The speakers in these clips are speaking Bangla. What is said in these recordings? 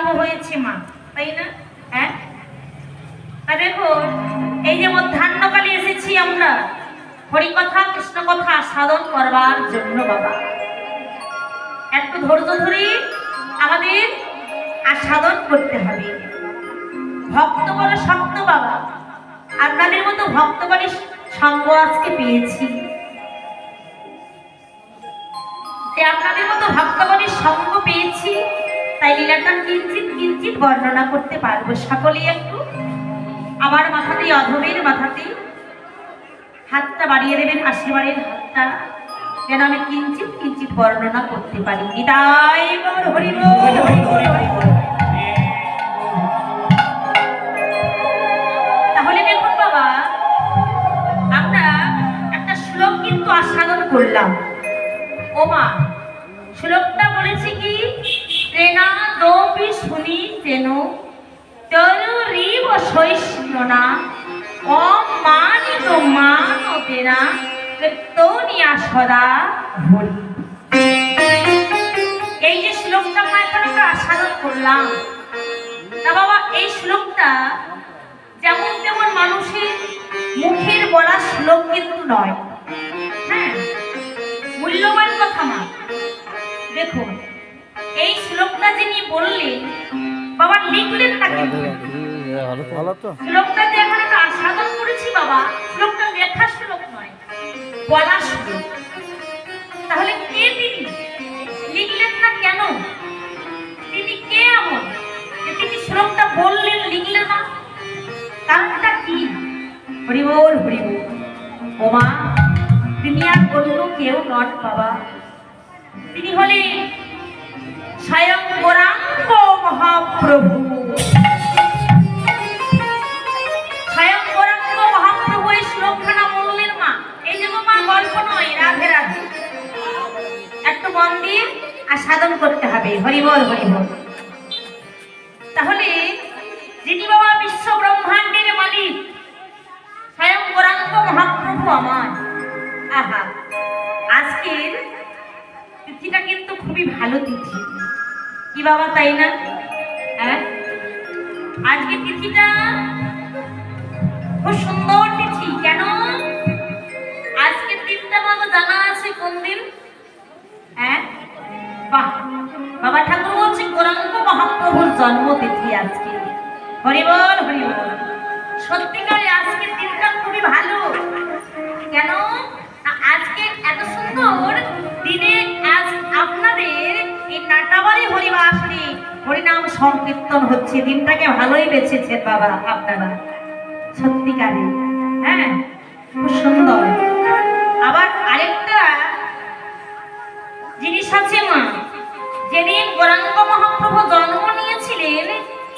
আরম্ভ হয়েছে মা, তাই না? হ্যাঁ, দেখো এই যে মধ্যাহ্নকালে এসেছি আমরা হরিকথা কৃষ্ণ কথা সাধন করবার জন্য। বাবা একটু ধৈর্য ধরে আমাদের সাধন করতে হবে। ভক্ত বলো শক্ত বাবা, আপনাদের মতো ভক্ত বলে সঙ্গ আজকে পেয়েছি, আপনাদের মতো ভক্ত বলে সঙ্গ পেয়েছি, তাই লীলাটা কিঞ্চিত কিঞ্চিত বর্ণনা করতে পারবো। সকলেই একটু আমার মাথাতে, অধমের মাথাতে হাতটা বাড়িয়ে দেবেন, আশীর্বাদের হাতটা, যেন আমি কিঞ্চিত কিঞ্চিত বর্ণনা করতে পারি। নিতাই গৌর হরি বল, হরি বল, হরি বল। তাহলে দেখুন বাবা, আমরা একটা শ্লোক কিন্তু আস্বাদন করলাম। ও মা, শ্লোকটা বলেছি কি, তেনা দোপি শুনি তেন তরু রিব সৈষ্ণনা অমানিত মানতেনা কীর্তনিয়া সদা হরি। এই যে শ্লোকটা মা এখন আমরা আস্বাদন করলাম না বাবা, এই শ্লোকটা যেমন তেমন মানুষের মুখের বলা শ্লোক কিন্তু নয়। হ্যাঁ, মূল্যবান কথা মা। দেখুন এই শ্লোকটা যিনি বললেন বাবা, লিখলেন না কিন্তু। শ্লোকটা যে এখন আমরা আস্বাদন করেছি বাবা, শ্লোকটা লেখা শ্লোক নয়, বলা শ্লোক। তাহলে কে তিনি? লিখলেন না কেন? তিনি কে এমন যে তিনি শ্লোকটা বললেন, লিখলেন না? কারণটা কি? হরি বল, হরি বল। ও মা, তিনি আর অন্য কেউ নন বাবা, তিনি হলেন স্বয়ং গৌরাঙ্গ মহাপ্রভু। স্বয়ং গৌরাঙ্গ মহাপ্রভু এই শ্লোকখানা বললেন মা। এই যে মা গল্প নয়, রাধে রাধে, একটু মন দিয়ে আর সাধন করতে হবে। হরি বল, হরি বল। তাহলে যিনি বাবা বিশ্ব ব্রহ্মাণ্ডের মালিক স্বয়ং গৌরাঙ্গ মহাপ্রভু আমার, আহা, আজকের তিথিটা কিন্তু খুবই ভালো তিথি কি বাবা, তাই না? হ্যাঁ, আজকে তিথিটা খুব সুন্দর তিথি। কেন? আজকের দিনটা বাবা জানা আছে কোন দিন? হ্যাঁ, বাহ, বাবা ঠাকুর বলছে গৌরাঙ্গ মহাপ্রভুর জন্মতিথি আজকে। হরি বল, হরি বল। সত্যিকারে আজকের দিনটা খুবই ভালো। কেন? আজকে এত সুন্দর দিনে আজ আপনাদের এই নাটাবাড়ি হরিবাসরে হরিনাম সংকীর্তন হচ্ছে। দিনটাকে ভালোই বেছেছেন বাবা আপনারা, সত্যিকারে। হ্যাঁ, খুব সুন্দর। আবার আরেকটা জিনিস আছে মা, যেদিন গৌরাঙ্গ মহাপ্রভু জন্ম নিয়েছিলেন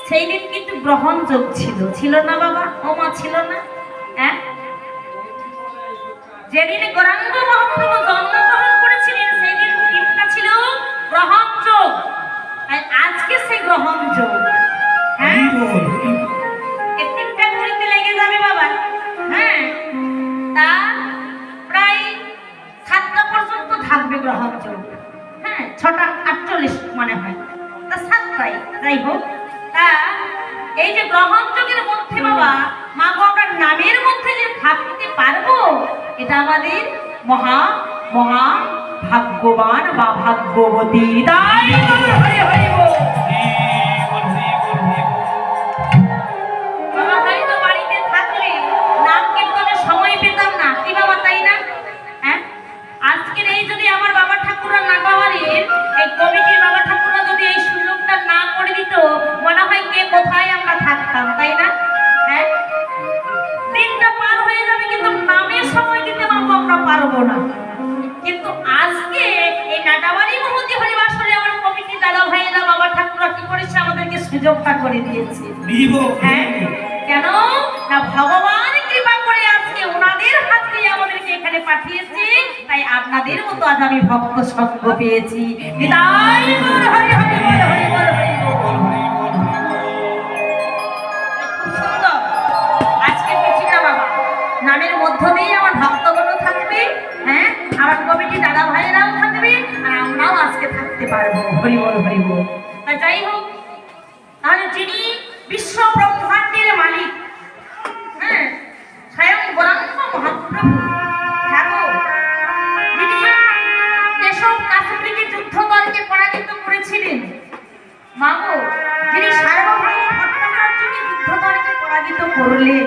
সেই দিন কিন্তু গ্রহণযোগ ছিল, ছিল না বাবা? ও মা, ছিল না? হ্যাঁ, যেদিন গৌরাঙ্গ মহাপ্রভু জন্মগ্রহণ করেছিলেন সেই দিন দিনটা ছিল গ্রহণযোগ। আজকে সেই গ্রহণযোগ। হ্যাঁ, ঘুরতে লেগে যাবে বাবা। হ্যাঁ, তা প্রায় 7টা পর্যন্ত থাকবে গ্রহণযোগ। হ্যাঁ, 6:48 মনে হয়, তা 7টাই যাই হোক। তা এই যে গ্রহণযোগের মধ্যে বাবা মা গো, আমরা নামের মধ্যে যে থাকতে পারবো, এটা আমাদের মহা মহা ভাগ্যবান বা ভাগ্যবতী। তাই হরি হরি বল। বাবা হয়তো বাড়িতে থাকলে নাম কীর্তনের সময় পেতাম না কি বাবা, তাই না? হ্যাঁ, আজকের এই যদি আমার বাবা ঠাকুররা নাগাবাড়ির এই কমিটির বাবা ঠাকুররা যদি এই সুযোগটা না করে দিত, মনে হয় কে কোথায় আমরা থাকতাম, তাই না? হ্যাঁ, দিনটা পার হয়ে যাবে কিন্তু নামের সময় দিতে আমরা পারবো না। কিন্তু আজকে এই নাটাবাড়ি মহতি হরিবাসরে আমার কমিটি দাদা ভাইয়েরা বাবা ঠাকুররা কি করেছে, আমাদেরকে সুযোগটা করে দিয়েছে। হ্যাঁ, কেন না ভগবান কৃপা করে আজকে ওনাদের হাত দিয়ে আমাদেরকে এখানে পাঠিয়েছে, তাই আপনাদের মতো আজ আমি ভক্ত সঙ্গ পেয়েছি। বিদায় গৌর হরি হরি বল, হরি বল, হরি বল। খুব সুন্দর আজকে তিথিটা বাবা, নামের মধ্য দিয়ে আমার ভক্তগণ থাকবে। হ্যাঁ, আমার কমিটি দাদা ভাইয়েরাও থাকবে, আর আমরাও আজকে থাকতে পারবো। হরি বল, হরি বল। যাই হোক, তাহলে যিনি বিশ্ব ব্রহ্মাণ্ডের মালিক, হ্যাঁ, স্বয়ং গৌরাঙ্গ মহাপ্রভু, যিনি কেশব কাশ্মীরকে যুদ্ধ দলকে পরাজিত করেছিলেন, মাগো যিনি সার্বভৌম ভট্টাচার্যকে যুদ্ধ দলকে পরাজিত করলেন,